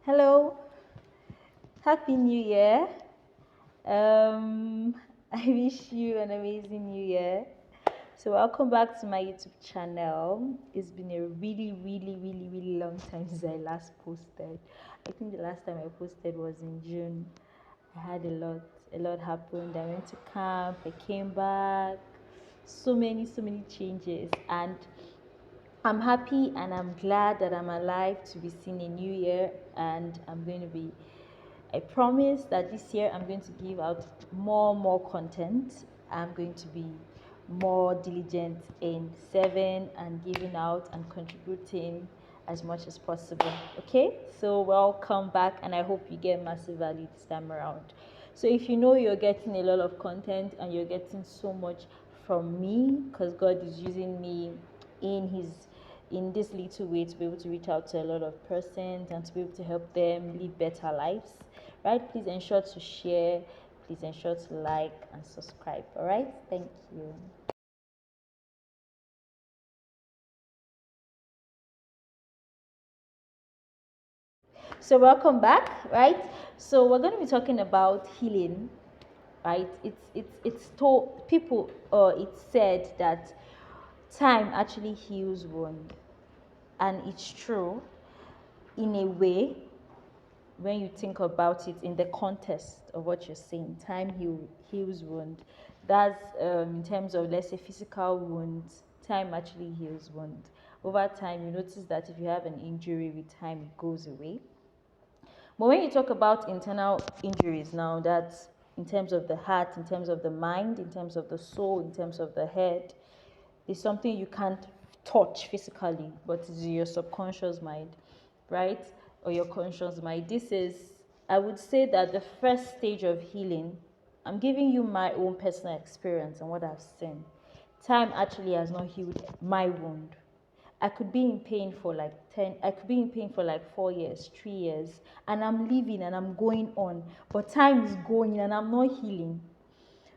Hello, Happy New Year. Um, I wish you an amazing New Year. So, welcome back to my YouTube channel. It's been a really long time since I last posted. I think the last time I posted was in June. I had a lot happened. I went to camp, I came back, so many changes, and I'm happy and I'm glad that I'm alive to be seeing a new year, and I promise that this year I'm going to give out more content. I'm going to be more diligent in serving and giving out and contributing as much as possible. Okay, so welcome back, and I hope you get massive value this time around. So if you know you're getting a lot of content and you're getting so much from me, because God is using me in his in this little way to be able to reach out to a lot of persons and to be able to help them live better lives, right? Please ensure to share, please ensure to like and subscribe. All right, thank you. So welcome back, right? So we're going to be talking about healing, right? It's told people, it's said that time actually heals wound, and it's true in a way. When you think about it in the context of what you're saying, heals wound. That's in terms of, let's say, physical wounds. Time actually heals wound. Over time, you notice that if you have an injury, with time it goes away. But when you talk about internal injuries now, that's in terms of the heart, in terms of the mind, in terms of the soul, in terms of the head, it's something you can't touch physically, but it's your subconscious mind, right? Or your conscious mind. This is, I would say that the first stage of healing, I'm giving you my own personal experience and what I've seen. Time actually has not healed my wound. I could be in pain for like 10, I could be in pain for like 4 years, 3 years, and I'm living and I'm going on. But time is going and I'm not healing,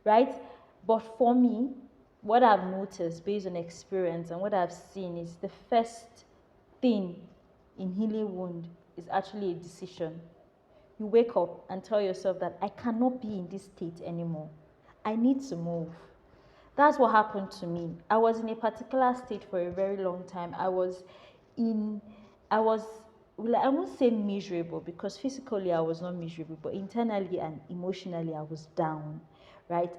right? But for me, what I've noticed based on experience and what I've seen is the first thing in healing wound is actually a decision. You wake up and tell yourself that I cannot be in this state anymore. I need to move. That's what happened to me. I was in a particular state for a very long time. In, I was, well, I won't say miserable because physically I was not miserable, but internally and emotionally I was down, right?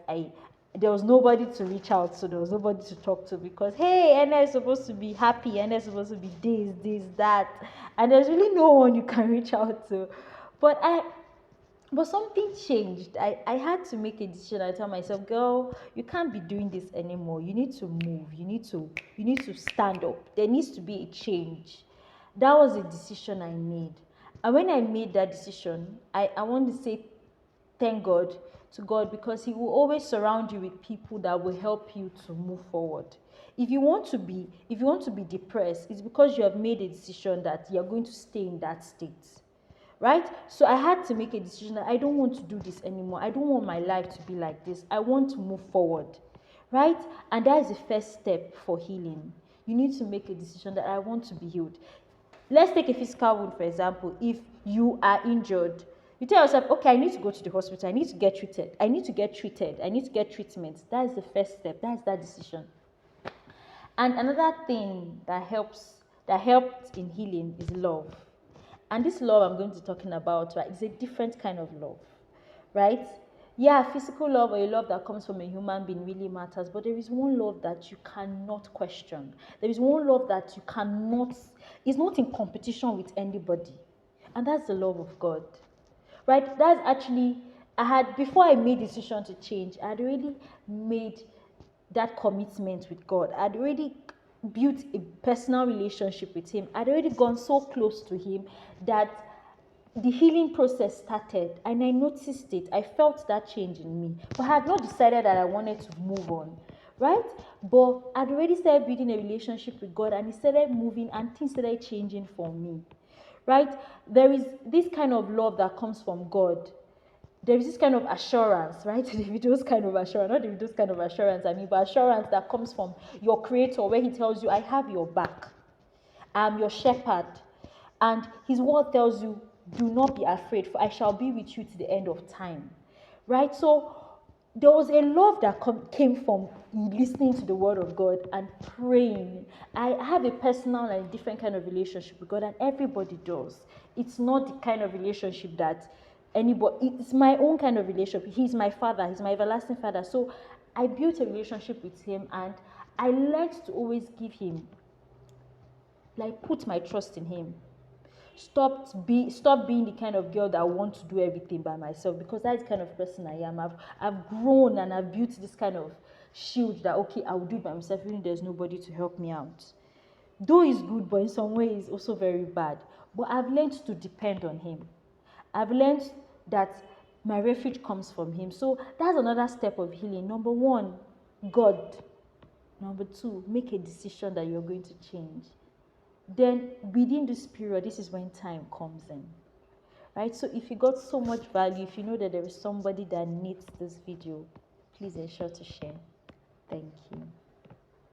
There was nobody to reach out to, there was nobody to talk to because, hey, Anna is supposed to be happy, Anna is supposed to be this, that, and there's really no one you can reach out to. But something changed. I had to make a decision. I tell myself, girl, you can't be doing this anymore. You need to move. You need to stand up. There needs to be a change. That was a decision I made. And when I made that decision, I want to say thank God to God because He will always surround you with people that will help you to move forward. If you want to be depressed, it's because you have made a decision that you're going to stay in that state, right? So I had to make a decision that I don't want to do this anymore. I don't want my life to be like this. I want to move forward, right? And that is the first step for healing. You need to make a decision that I want to be healed. Let's take a physical wound, for example. If you are injured, you tell yourself, okay, I need to go to the hospital. I need to get treated. I need to get treated. I need to get treatment. That is the first step. That is that decision. And another thing that helps in healing is love. And this love I'm going to be talking about, right, is a different kind of love, right? Yeah, physical love or a love that comes from a human being really matters, but there is one love that you cannot question. There is one love that you cannot, is not in competition with anybody. And that's the love of God, right? That's actually, before I made the decision to change, I had already made that commitment with God. I'd already built a personal relationship with Him. I'd already gone so close to Him that the healing process started and I noticed it. I felt that change in me. But I had not decided that I wanted to move on, right? But I'd already started building a relationship with God and He started moving and things started changing for me, right? There is this kind of love that comes from God. There is this kind of assurance, right? Davido's kind of assurance, not Davido's kind of assurance, but assurance that comes from your creator where He tells you, I have your back. I'm your shepherd. And His word tells you, do not be afraid, for I shall be with you to the end of time. Right? So there was a love that came from listening to the word of God and praying. I have a personal and different kind of relationship with God, and everybody does. It's not the kind of relationship that anybody, it's my own kind of relationship. He's my father, he's my everlasting father. So I built a relationship with him, and I learned to always give him, like, put my trust in him. Stop being the kind of girl that want to do everything by myself, because that's the kind of person I am. I've grown and I've built this kind of shield that, okay, I'll do it by myself even there's nobody to help me out. Though it's good, but in some way it's also very bad. But I've learned to depend on him. I've learned that my refuge comes from him. So that's another step of healing. Number one, God. Number two, make a decision that you're going to change. Then within this period, this is when time comes in. Right? So if you got so much value, if you know that there is somebody that needs this video, please ensure to share. Thank you.